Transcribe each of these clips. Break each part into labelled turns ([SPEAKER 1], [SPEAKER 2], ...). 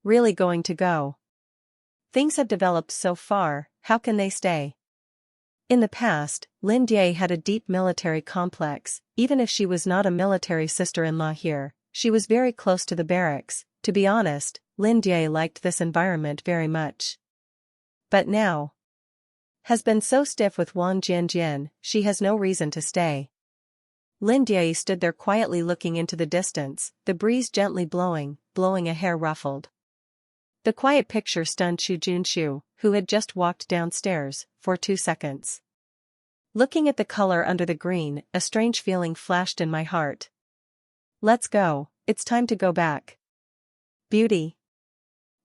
[SPEAKER 1] really going to go? Things have developed so far, how can they stay? In the past, Lin Jie had a deep military complex. Even if she was not a military sister-in-law here, she was very close to the barracks. To be honest, Lin Jie liked this environment very much. But now, has been so stiff with Wang Jianjian, she has no reason to stay. Lin Jie stood there quietly looking into the distance, the breeze gently blowing a hair ruffled. The quiet picture stunned Xu Junshu, who had just walked downstairs, for 2 seconds. Looking at the color under the green, a strange feeling flashed in my heart. Let's go, it's time to go back. Beauty.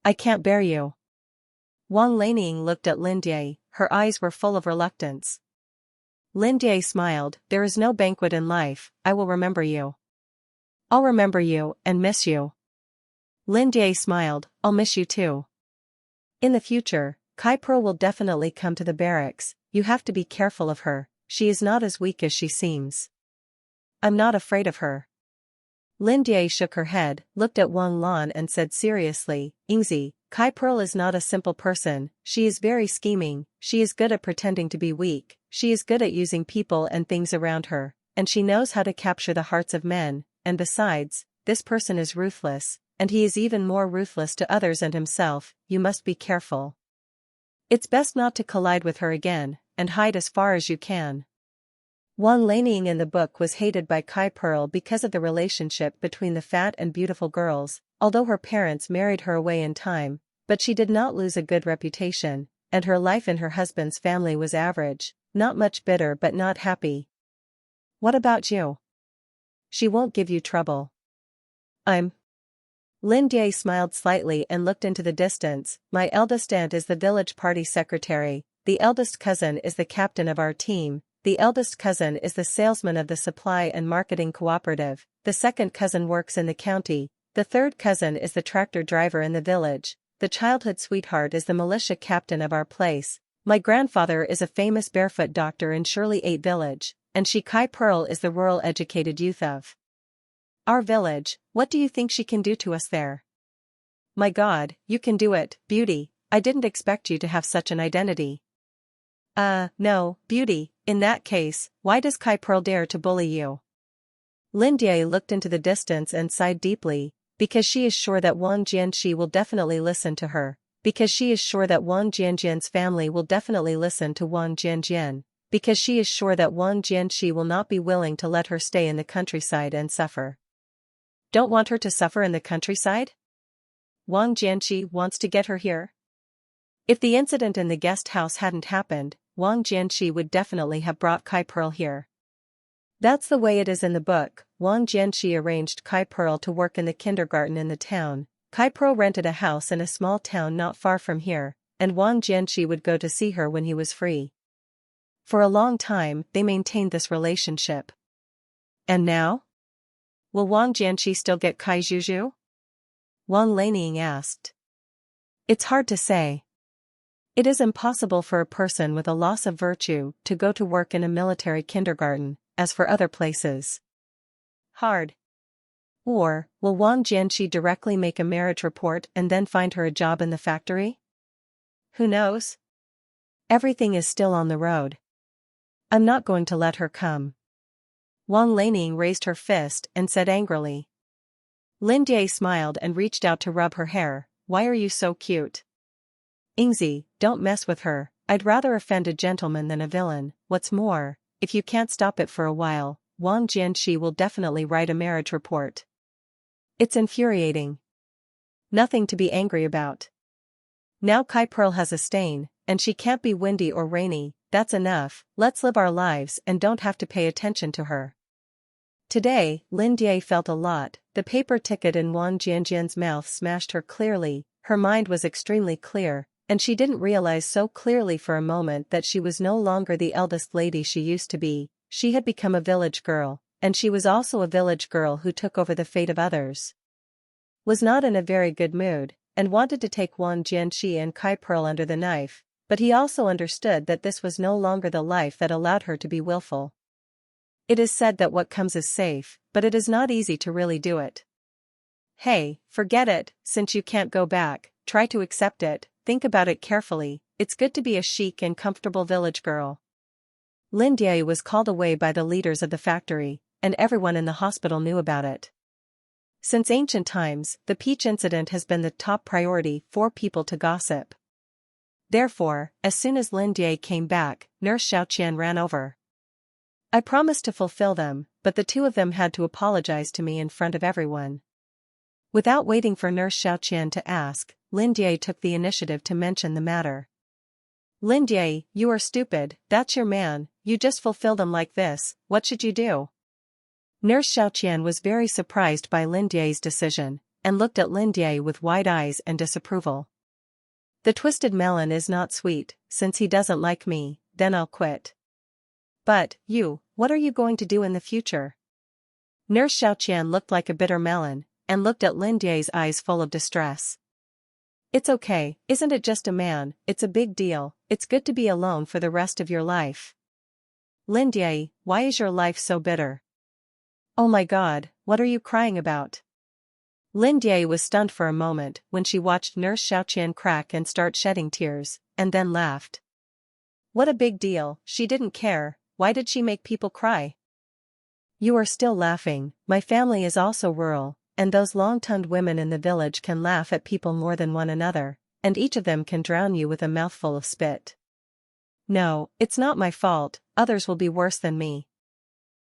[SPEAKER 1] I can't bear you. Wang Laniying looked at Lin Jie, her eyes were full of reluctance. Lin Jie smiled, there is no banquet in life, I will remember you. I'll remember you, and miss you. Lin Jie smiled, I'll miss you too. In the future, Kai Pearl will definitely come to the barracks, you have to be careful of her, she is not as weak as she seems. I'm not afraid of her. Lin Jie shook her head, looked at Wang Lan and said seriously, Yingzi, Kai Pearl is not a simple person, she is very scheming, she is good at pretending to be weak, she is good at using people and things around her, and she knows how to capture the hearts of men, and besides, this person is ruthless, and he is even more ruthless to others and himself, you must be careful. It's best not to collide with her again, and hide as far as you can. Wang Laniying in the book was hated by Kai Pearl because of the relationship between the fat and beautiful girls, although her parents married her away in time, but she did not lose a good reputation, and her life in her husband's family was average, not much bitter but not happy. What about you? She won't give you trouble. Lin Jie smiled slightly and looked into the distance, my eldest aunt is the village party secretary, the eldest cousin is the captain of our team, the eldest cousin is the salesman of the supply and marketing cooperative, the second cousin works in the county, the third cousin is the tractor driver in the village, the childhood sweetheart is the militia captain of our place, my grandfather is a famous barefoot doctor in Shirley 8 village, and she Kai Pearl is the rural educated youth of our village. What do you think she can do to us there? My God, you can do it, Beauty, I didn't expect you to have such an identity. No, Beauty, in that case, why does Kai Pearl dare to bully you? Lin Jie looked into the distance and sighed deeply, because she is sure that Wang Jianxi will definitely listen to her, because she is sure that Wang Jianjian's family will definitely listen to Wang Jianjian, because she is sure that Wang Jianxi will not be willing to let her stay in the countryside and suffer. Don't want her to suffer in the countryside? Wang Jianxi wants to get her here? If the incident in the guest house hadn't happened, Wang Jianxi would definitely have brought Kai Pearl here. That's the way it is in the book. Wang Jianxi arranged Kai Pearl to work in the kindergarten in the town. Kai Pearl rented a house in a small town not far from here, and Wang Jianxi would go to see her when he was free. For a long time, they maintained this relationship. And now? Will Wang Jianxi still get Kai Zhuzhu? Wang Laniying asked. It's hard to say. It is impossible for a person with a loss of virtue to go to work in a military kindergarten, as for other places. Hard. Or, will Wang Jianxi directly make a marriage report and then find her a job in the factory? Who knows? Everything is still on the road. I'm not going to let her come. Wang Laniying raised her fist and said angrily. Lin Jie smiled and reached out to rub her hair. Why are you so cute? Yingzi, don't mess with her, I'd rather offend a gentleman than a villain. What's more, if you can't stop it for a while, Wang Jianxi will definitely write a marriage report. It's infuriating. Nothing to be angry about. Now Kai Pearl has a stain, and she can't be windy or rainy, that's enough, let's live our lives and don't have to pay attention to her. Today, Lin Jie felt a lot, the paper ticket in Wang Jianjian's mouth smashed her clearly, her mind was extremely clear, and she didn't realize so clearly for a moment that she was no longer the eldest lady she used to be, she had become a village girl, and she was also a village girl who took over the fate of others. Was not in a very good mood, and wanted to take Wang Jianxi and Kai Pearl under the knife, but he also understood that this was no longer the life that allowed her to be willful. It is said that what comes is safe, but it is not easy to really do it. Hey, forget it, since you can't go back, try to accept it, think about it carefully, it's good to be a chic and comfortable village girl. Lin Jie was called away by the leaders of the factory, and everyone in the hospital knew about it. Since ancient times, the peach incident has been the top priority for people to gossip. Therefore, as soon as Lin Jie came back, Nurse Xiaoqian ran over. I promised to fulfill them, but the two of them had to apologize to me in front of everyone. Without waiting for Nurse Xiaoqian to ask, Lin Jie took the initiative to mention the matter. Lin Jie, you are stupid, that's your man, you just fulfill them like this, what should you do? Nurse Xiaoqian was very surprised by Lin Jie's decision, and looked at Lin Jie with wide eyes and disapproval. The twisted melon is not sweet, since he doesn't like me, then I'll quit. But, what are you going to do in the future? Nurse Xiaoqian looked like a bitter melon, and looked at Lin Jie's eyes full of distress. It's okay, isn't it just a man, it's a big deal, it's good to be alone for the rest of your life. Lin Jie, why is your life so bitter? Oh my God, what are you crying about? Lin Jie was stunned for a moment when she watched Nurse Xiaoqian crack and start shedding tears, and then laughed. What a big deal, she didn't care, why did she make people cry? You are still laughing, my family is also rural, and those long-tongued women in the village can laugh at people more than one another, and each of them can drown you with a mouthful of spit. No, it's not my fault, others will be worse than me.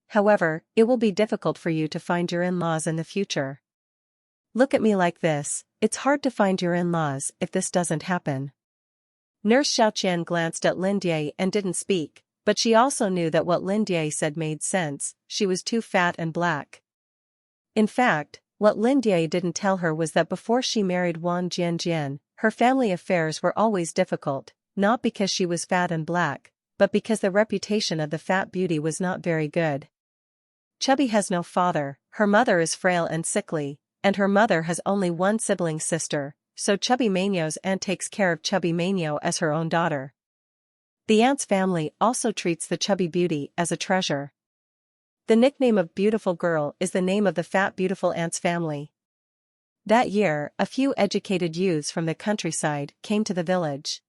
[SPEAKER 1] However, it will be difficult for you to find your in-laws in the future. Look at me like this, it's hard to find your in-laws if this doesn't happen. Nurse Xiaoqian glanced at Lin Jie and didn't speak, but she also knew that what Lin Jie said made sense, she was too fat and black. In fact, what Lin Jie didn't tell her was that before she married Wang Jianjian, her family affairs were always difficult, not because she was fat and black, but because the reputation of the fat beauty was not very good. Chubby has no father, her mother is frail and sickly, and her mother has only one sibling sister, so Chubby Manio's aunt takes care of Chubby Manio as her own daughter. The aunt's family also treats the chubby beauty as a treasure. The nickname of Beautiful Girl is the name of the fat beautiful aunt's family. That year, a few educated youths from the countryside came to the village.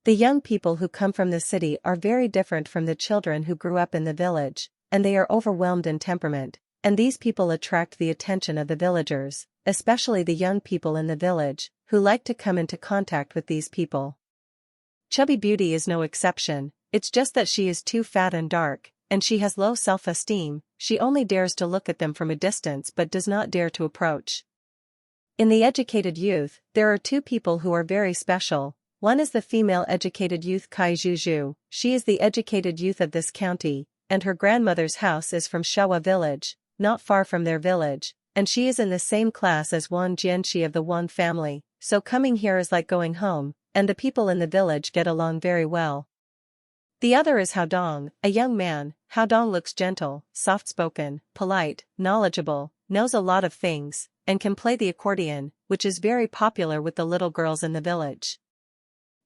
[SPEAKER 1] The young people who come from the city are very different from the children who grew up in the village, and they are overwhelmed in temperament, and these people attract the attention of the villagers, especially the young people in the village, who like to come into contact with these people. Chubby Beauty is no exception, it's just that she is too fat and dark, and she has low self-esteem, she only dares to look at them from a distance but does not dare to approach. In the educated youth, there are two people who are very special. One is the female educated youth Kai Zhuzhu, she is the educated youth of this county, and her grandmother's house is from Shawa village, not far from their village, and she is in the same class as Wang Jianxi of the Wang family, so coming here is like going home, and the people in the village get along very well. The other is Hao Dong, a young man. Hao Dong looks gentle, soft-spoken, polite, knowledgeable, knows a lot of things, and can play the accordion, which is very popular with the little girls in the village.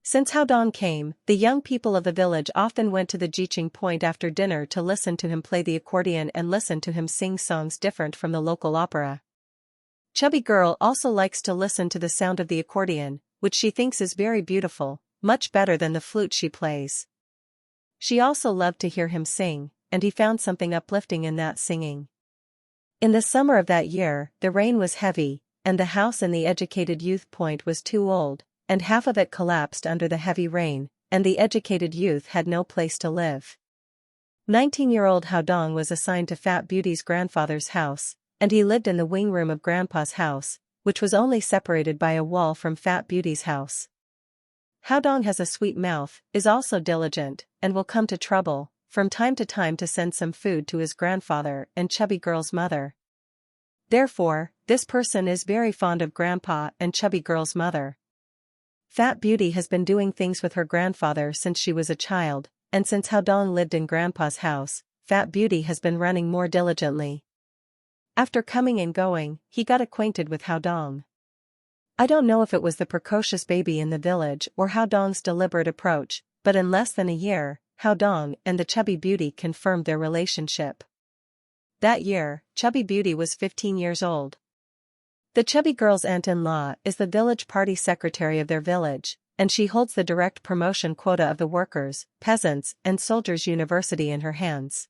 [SPEAKER 1] Since Hao Dong came, the young people of the village often went to the Jiqing Point after dinner to listen to him play the accordion and listen to him sing songs different from the local opera. Chubby Girl also likes to listen to the sound of the accordion, which she thinks is very beautiful, much better than the flute she plays. She also loved to hear him sing, and he found something uplifting in that singing. In the summer of that year, the rain was heavy, and the house in the educated youth point was too old, and half of it collapsed under the heavy rain, and the educated youth had no place to live. 19-year-old Hao Dong was assigned to Fat Beauty's grandfather's house, and he lived in the wing room of Grandpa's house, which was only separated by a wall from Fat Beauty's house. Hao Dong has a sweet mouth, is also diligent, and will come to trouble, from time to time to send some food to his grandfather and Chubby Girl's mother. Therefore, this person is very fond of Grandpa and Chubby Girl's mother. Fat Beauty has been doing things with her grandfather since she was a child, and since Hao Dong lived in Grandpa's house, Fat Beauty has been running more diligently. After coming and going, he got acquainted with Hao Dong. I don't know if it was the precocious baby in the village or Hao Dong's deliberate approach, but in less than a year, Hao Dong and the Chubby Beauty confirmed their relationship. That year, Chubby Beauty was 15 years old. The chubby girl's aunt-in-law is the village party secretary of their village, and she holds the direct promotion quota of the workers, peasants, and soldiers' university in her hands.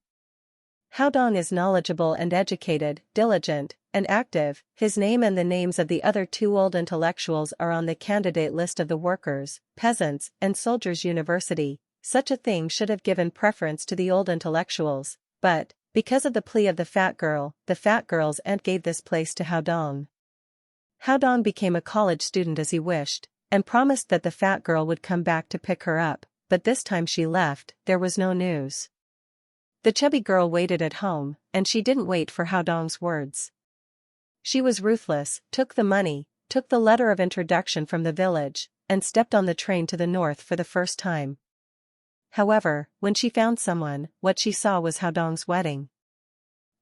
[SPEAKER 1] Hao Dong is knowledgeable and educated, diligent, and active. His name and the names of the other two old intellectuals are on the candidate list of the workers, peasants, and soldiers' university. Such a thing should have given preference to the old intellectuals, but, because of the plea of the fat girl's aunt gave this place to Hao Dong. Hao Dong became a college student as he wished, and promised that the fat girl would come back to pick her up, but this time she left. There was no news. The chubby girl waited at home, and she didn't wait for Hao Dong's words. She was ruthless, took the money, took the letter of introduction from the village, and stepped on the train to the north for the first time. However, when she found someone, what she saw was Hao Dong's wedding.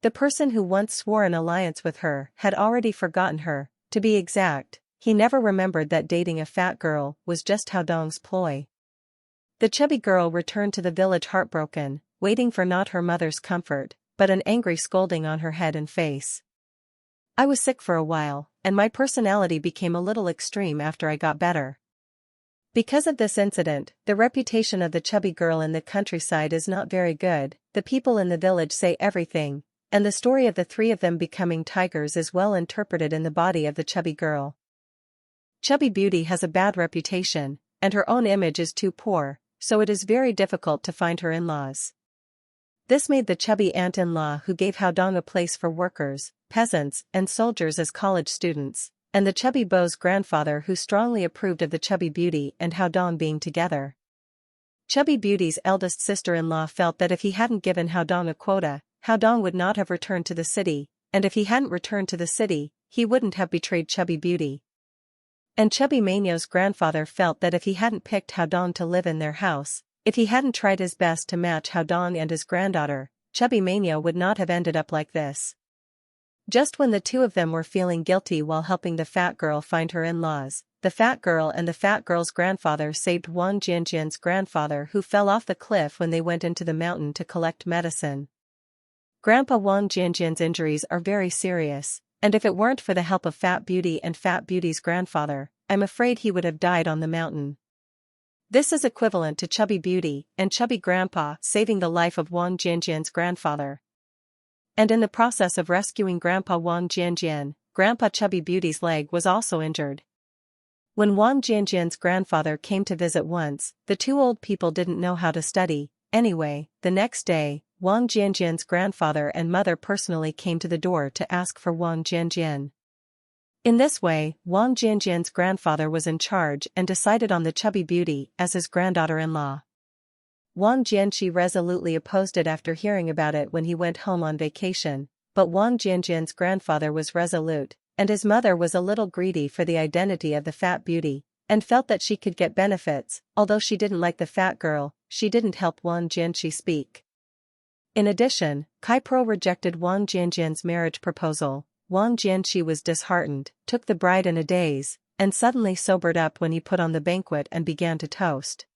[SPEAKER 1] The person who once swore an alliance with her had already forgotten her. To be exact, he never remembered that dating a fat girl was just Hao Dong's ploy. The chubby girl returned to the village heartbroken, waiting for not her mother's comfort, but an angry scolding on her head and face. I was sick for a while, and my personality became a little extreme after I got better. Because of this incident, the reputation of the chubby girl in the countryside is not very good. The people in the village say everything, and the story of the three of them becoming tigers is well interpreted in the body of the chubby girl. Chubby beauty has a bad reputation, and her own image is too poor, so it is very difficult to find her in-laws. This made the chubby aunt-in-law who gave Hao Dong a place for workers, peasants, and soldiers as college students, and the chubby beau's grandfather who strongly approved of the chubby beauty and Hao Dong being together. Chubby beauty's eldest sister-in-law felt that if he hadn't given Hao Dong a quota, Hao Dong would not have returned to the city, and if he hadn't returned to the city, he wouldn't have betrayed chubby beauty. And chubby Mainyo's grandfather felt that if he hadn't picked Hao Dong to live in their house, if he hadn't tried his best to match Hao Dong and his granddaughter, chubby Mainyo would not have ended up like this. Just when the two of them were feeling guilty while helping the fat girl find her in-laws, the fat girl and the fat girl's grandfather saved Wang Jianjian's grandfather who fell off the cliff when they went into the mountain to collect medicine. Grandpa Wang Jianjian's injuries are very serious, and if it weren't for the help of Fat Beauty and Fat Beauty's grandfather, I'm afraid he would have died on the mountain. This is equivalent to Chubby Beauty and Chubby Grandpa saving the life of Wang Jianjian's grandfather. And in the process of rescuing Grandpa Wang Jianjian, Grandpa Chubby Beauty's leg was also injured. When Wang Jianjian's grandfather came to visit once, the two old people didn't know how to study. Anyway, the next day, Wang Jianjian's grandfather and mother personally came to the door to ask for Wang Jianjian. In this way, Wang Jianjian's grandfather was in charge and decided on the Chubby Beauty as his granddaughter-in-law. Wang Jianqi resolutely opposed it after hearing about it when he went home on vacation, but Wang Jianjian's grandfather was resolute, and his mother was a little greedy for the identity of the Fat Beauty, and felt that she could get benefits. Although she didn't like the fat girl, she didn't help Wang Jianqi speak. In addition, Kai Pro rejected Wang Jianjian's marriage proposal. Wang Jianqi was disheartened, took the bride in a daze, and suddenly sobered up when he put on the banquet and began to toast.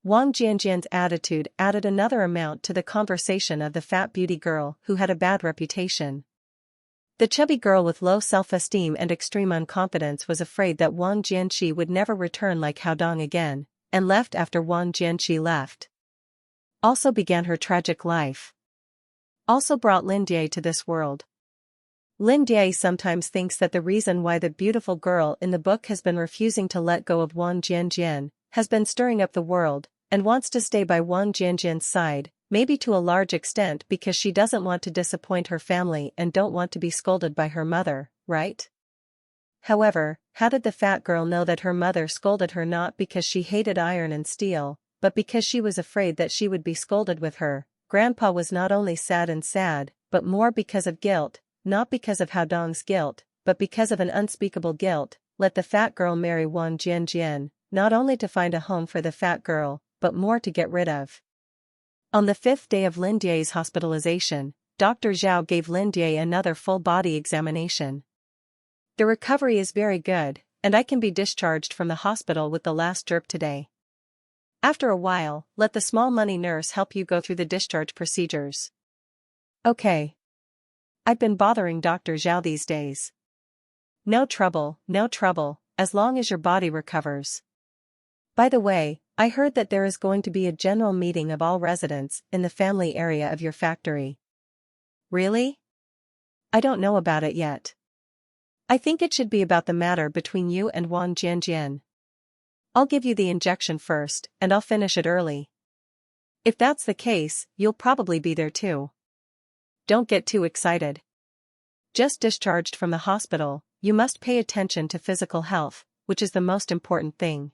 [SPEAKER 1] Wang Jianjian's attitude added another amount to the conversation of the fat beauty girl who had a bad reputation. The chubby girl with low self-esteem and extreme unconfidence was afraid that Wang Jianqi would never return like Hao Dong again, and left after Wang Jianqi left. Also began her tragic life. Also brought Lin Die to this world. Lin Die sometimes thinks that the reason why the beautiful girl in the book has been refusing to let go of Wang Jianjian has been stirring up the world, and wants to stay by Wang Jianjian's side, maybe to a large extent because she doesn't want to disappoint her family and don't want to be scolded by her mother, right? However, how did the fat girl know that her mother scolded her not because she hated iron and steel, but because she was afraid that she would be scolded with her? Grandpa was not only sad, but more because of guilt, not because of Hao Dong's guilt, but because of an unspeakable guilt. Let the fat girl marry Wang Jianjian, not only to find a home for the fat girl, but more to get rid of. On the 5th day of Lin Die's hospitalization, Dr. Zhao gave Lin Die another full-body examination. The recovery is very good, and I can be discharged from the hospital with the last drip today. After a while, let the small money nurse help you go through the discharge procedures. Okay. I've been bothering Dr. Zhao these days. No trouble, as long as your body recovers. By the way, I heard that there is going to be a general meeting of all residents in the family area of your factory. Really? I don't know about it yet. I think it should be about the matter between you and Wang Jianjian. I'll give you the injection first, and I'll finish it early. If that's the case, you'll probably be there too. Don't get too excited. Just discharged from the hospital, you must pay attention to physical health, which is the most important thing.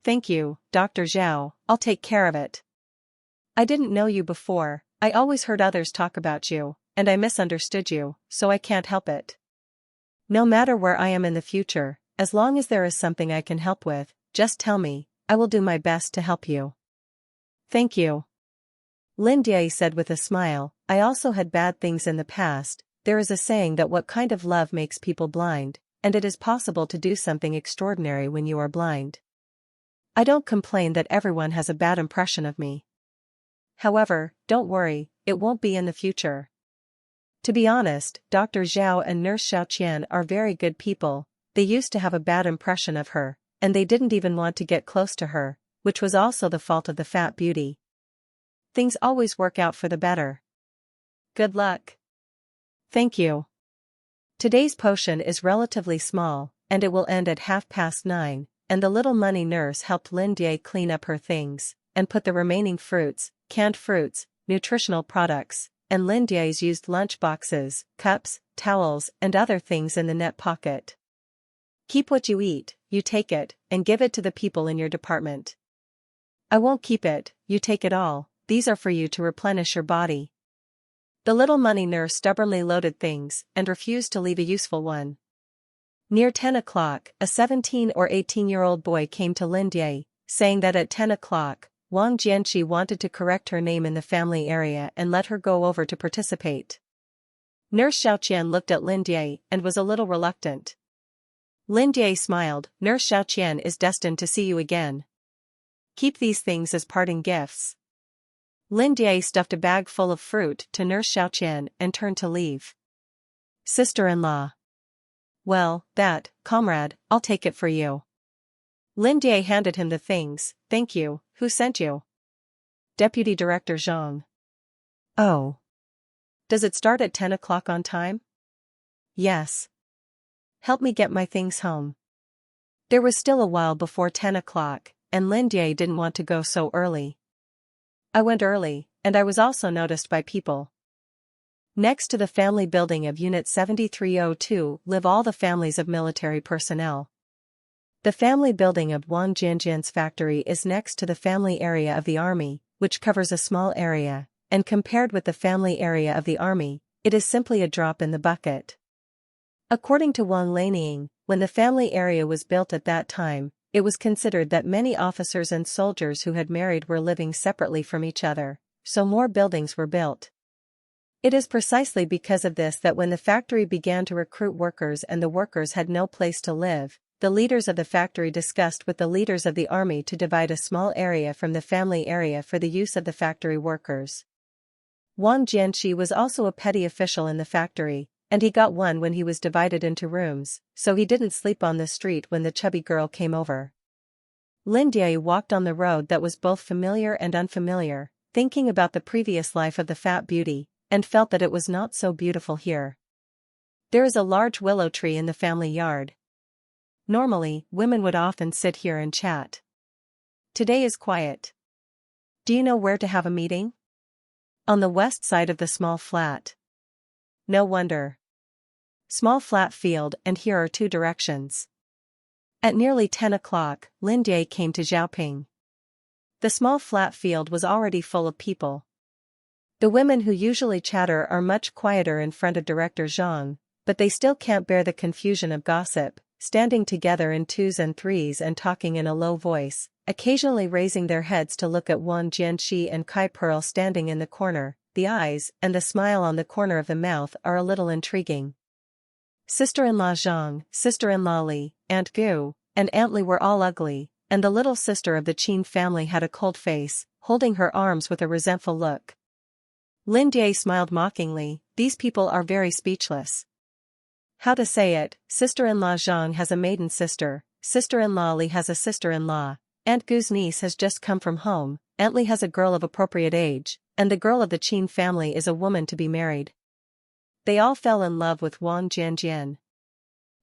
[SPEAKER 1] Thank you, Dr. Zhao, I'll take care of it. I didn't know you before, I always heard others talk about you, and I misunderstood you, so I can't help it. No matter where I am in the future, as long as there is something I can help with, just tell me, I will do my best to help you. Thank you. Lin Die said with a smile, I also had bad things in the past. There is a saying that what kind of love makes people blind, and it is possible to do something extraordinary when you are blind. I don't complain that everyone has a bad impression of me. However, don't worry, it won't be in the future. To be honest, Dr. Zhao and Nurse Xiaoqian are very good people. They used to have a bad impression of her, and they didn't even want to get close to her, which was also the fault of the fat beauty. Things always work out for the better. Good luck. Thank you. Today's potion is relatively small, and it will end at 9:30, and the little money nurse helped Lin Die clean up her things, and put the remaining fruits, canned fruits, nutritional products, and Lin Die's used lunch boxes, cups, towels, and other things in the net pocket. Keep what you eat, you take it, and give it to the people in your department. I won't keep it, you take it all, these are for you to replenish your body. The little money nurse stubbornly loaded things, and refused to leave a useful one. Near 10 o'clock, a 17 or 18-year-old boy came to Lin Die, saying that at 10 o'clock, Wang Jianqi wanted to correct her name in the family area and let her go over to participate. Nurse Xiaoqian looked at Lin Die and was a little reluctant. Lin Die smiled, Nurse Xiaoqian is destined to see you again. Keep these things as parting gifts. Lin Die stuffed a bag full of fruit to Nurse Xiaoqian and turned to leave. Sister-in-law. Well, comrade, I'll take it for you. Lin Die handed him the things. Thank you, who sent you? Deputy Director Zhang. Oh. Does it start at 10 o'clock on time? Yes. Help me get my things home. There was still a while before 10 o'clock, and Lin Die didn't want to go so early. I went early, and I was also noticed by people. Next to the family building of Unit 7302 live all the families of military personnel. The family building of Wang Jianjian's factory is next to the family area of the army, which covers a small area, and compared with the family area of the army, it is simply a drop in the bucket. According to Wang Lanying, when the family area was built at that time, it was considered that many officers and soldiers who had married were living separately from each other, so more buildings were built. It is precisely because of this that when the factory began to recruit workers and the workers had no place to live, the leaders of the factory discussed with the leaders of the army to divide a small area from the family area for the use of the factory workers. Wang Jianqi was also a petty official in the factory, and he got one when he was divided into rooms, so he didn't sleep on the street when the chubby girl came over. Lin Die walked on the road that was both familiar and unfamiliar, thinking about the previous life of the fat beauty, and felt that it was not so beautiful here. There is a large willow tree in the family yard. Normally, women would often sit here and chat. Today is quiet. Do you know where to have a meeting? On the west side of the small flat. No wonder. Small flat field, and here are 2 directions. At nearly 10 o'clock, Lin Die came to Xiaoping. The small flat field was already full of people. The women who usually chatter are much quieter in front of Director Zhang, but they still can't bear the confusion of gossip, standing together in 2s and 3s and talking in a low voice, occasionally raising their heads to look at Wang Jianqi and Kai Pearl standing in the corner. The eyes and the smile on the corner of the mouth are a little intriguing. Sister-in-law Zhang, sister-in-law Li, Aunt Gu, and Aunt Li were all ugly, and the little sister of the Qin family had a cold face, holding her arms with a resentful look. Lin Die smiled mockingly, these people are very speechless. How to say it? Sister-in-law Zhang has a maiden sister, sister-in-law Li has a sister-in-law, Aunt Gu's niece has just come from home, Aunt Li has a girl of appropriate age, and the girl of the Qin family is a woman to be married. They all fell in love with Wang Jianjian.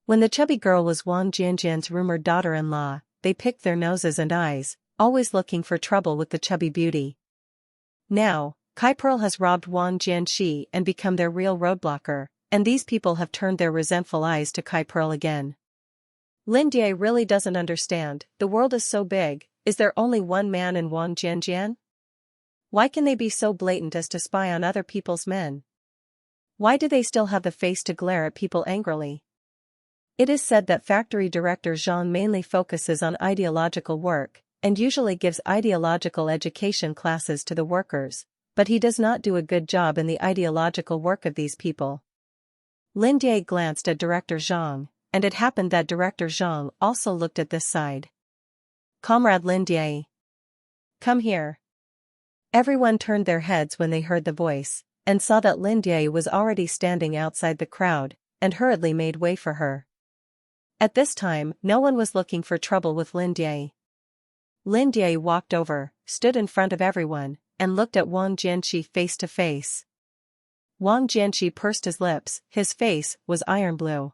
[SPEAKER 1] When the chubby girl was Wang Jianjian's rumored daughter-in-law, they picked their noses and eyes, always looking for trouble with the chubby beauty. Now, Kai Pearl has robbed Wang Jianxi and become their real roadblocker, and these people have turned their resentful eyes to Kai Pearl again. Lin Die really doesn't understand, the world is so big, is there only one man in Wang Jianjian? Why can they be so blatant as to spy on other people's men? Why do they still have the face to glare at people angrily? It is said that factory director Zhang mainly focuses on ideological work, and usually gives ideological education classes to the workers, but he does not do a good job in the ideological work of these people. Lin Die glanced at Director Zhang, and it happened that Director Zhang also looked at this side. Comrade Lin Die. Come here. Everyone turned their heads when they heard the voice, and saw that Lin Die was already standing outside the crowd, and hurriedly made way for her. At this time, no one was looking for trouble with Lin Die. Lin Die walked over, stood in front of everyone, and looked at Wang Jianxi face to face. Wang Jianxi pursed his lips, his face was iron blue.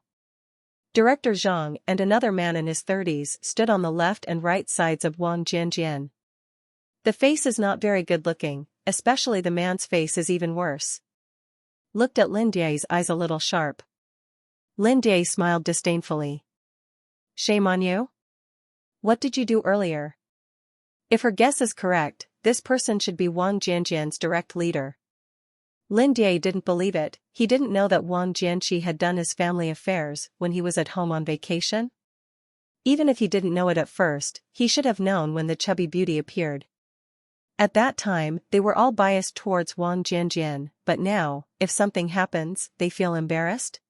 [SPEAKER 1] Director Zhang and another man in his 30s stood on the left and right sides of Wang Jianjian. The face is not very good looking, especially the man's face is even worse. Looked at Lin Die's eyes a little sharp. Lin Die smiled disdainfully. Shame on you? What did you do earlier? If her guess is correct, this person should be Wang Jianjian's direct leader. Lin Die didn't believe it, he didn't know that Wang Jianxi had done his family affairs when he was at home on vacation. Even if he didn't know it at first, he should have known when the chubby beauty appeared. At that time, they were all biased towards Wang Jianjian, but now, if something happens, they feel embarrassed?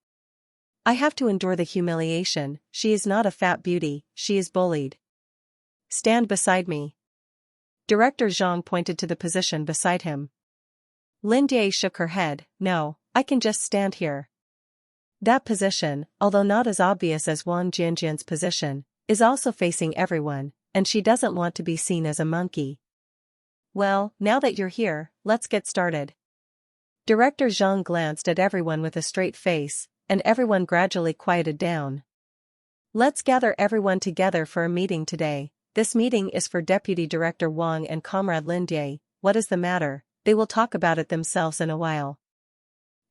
[SPEAKER 1] I have to endure the humiliation, she is not a fat beauty, she is bullied. Stand beside me. Director Zhang pointed to the position beside him. Lin Die shook her head, no, I can just stand here. That position, although not as obvious as Wang Jianjian's position, is also facing everyone, and she doesn't want to be seen as a monkey. Well, now that you're here, let's get started. Director Zhang glanced at everyone with a straight face, and everyone gradually quieted down. Let's gather everyone together for a meeting today. This meeting is for Deputy Director Wang and Comrade Lin Die. What is the matter? They will talk about it themselves in a while.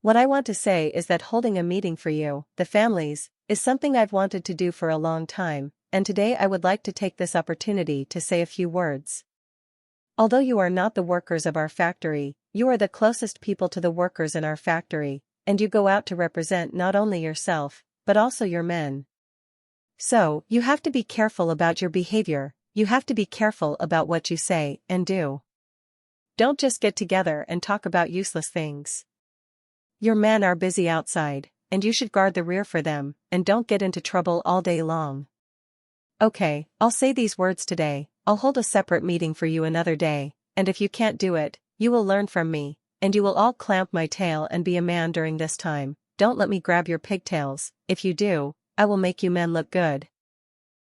[SPEAKER 1] What I want to say is that holding a meeting for you, the families, is something I've wanted to do for a long time, and today I would like to take this opportunity to say a few words. Although you are not the workers of our factory, you are the closest people to the workers in our factory, and you go out to represent not only yourself, but also your men. So, you have to be careful about your behavior, you have to be careful about what you say and do. Don't just get together and talk about useless things. Your men are busy outside, and you should guard the rear for them, and don't get into trouble all day long. Okay, I'll say these words today, I'll hold a separate meeting for you another day, and if you can't do it, you will learn from me, and you will all clamp my tail and be a man during this time. Don't let me grab your pigtails, if you do, I will make you men look good.